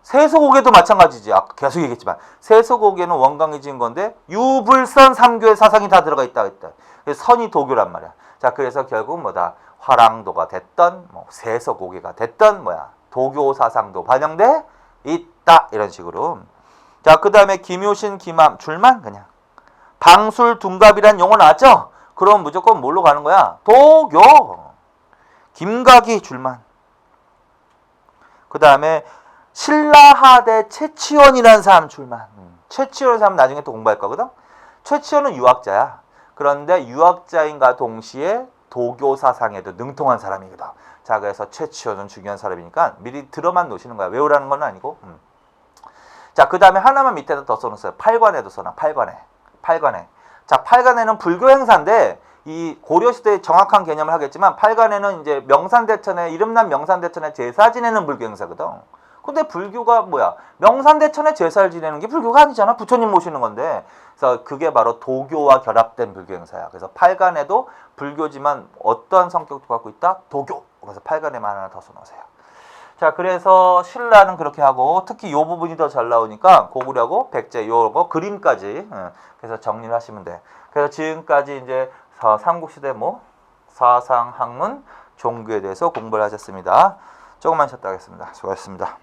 Speaker 1: 세소고개도 마찬가지지. 아까 계속 얘기했지만 세소고개는 원광이 지은 건데 유불선 삼교의 사상이 다 들어가 있다. 그래서 선이 도교란 말이야. 자, 그래서 결국 뭐다? 화랑도가 됐던 뭐 세소고개가 됐던 도교 사상도 반영돼 있다. 이런 식으로. 자, 그 다음에 김효신, 김함 줄만 그냥 방술 둔갑이란 용어 나왔죠? 그럼 무조건 뭘로 가는 거야? 도교. 김각이 줄만. 그 다음에 신라하대 최치원이라는 사람 줄만. 최치원이라는 사람 나중에 또 공부할 거거든. 최치원은 유학자야. 그런데 유학자인가 동시에 도교 사상에도 능통한 사람이거든. 자, 그래서 최치원은 중요한 사람이니까 미리 들어만 놓으시는 거야. 외우라는 건 아니고. 자, 그 다음에 하나만 밑에다 더 써놓았어요. 팔관에도 써놔. 팔관에. 자, 팔관에는 불교 행사인데 이 고려시대의 정확한 개념을 하겠지만 팔관에는 이제 명산대천에 이름난 명산대천에 제사 지내는 불교 행사거든. 근데 불교가 뭐야? 명산대천에 제사를 지내는 게 불교가 아니잖아. 부처님 모시는 건데. 그래서 그게 바로 도교와 결합된 불교 행사야. 그래서 팔관에도 불교지만 어떠한 성격도 갖고 있다? 도교. 그래서 팔관에만 하나 더 써놓으세요. 자, 그래서 신라는 그렇게 하고 특히 요 부분이 더 잘 나오니까 고구려하고 백제 요거 그림까지 그래서 정리를 하시면 돼. 그래서 지금까지 이제 삼국시대 사상, 학문, 종교에 대해서 공부를 하셨습니다. 조금만 쉬었다 하겠습니다. 수고하셨습니다.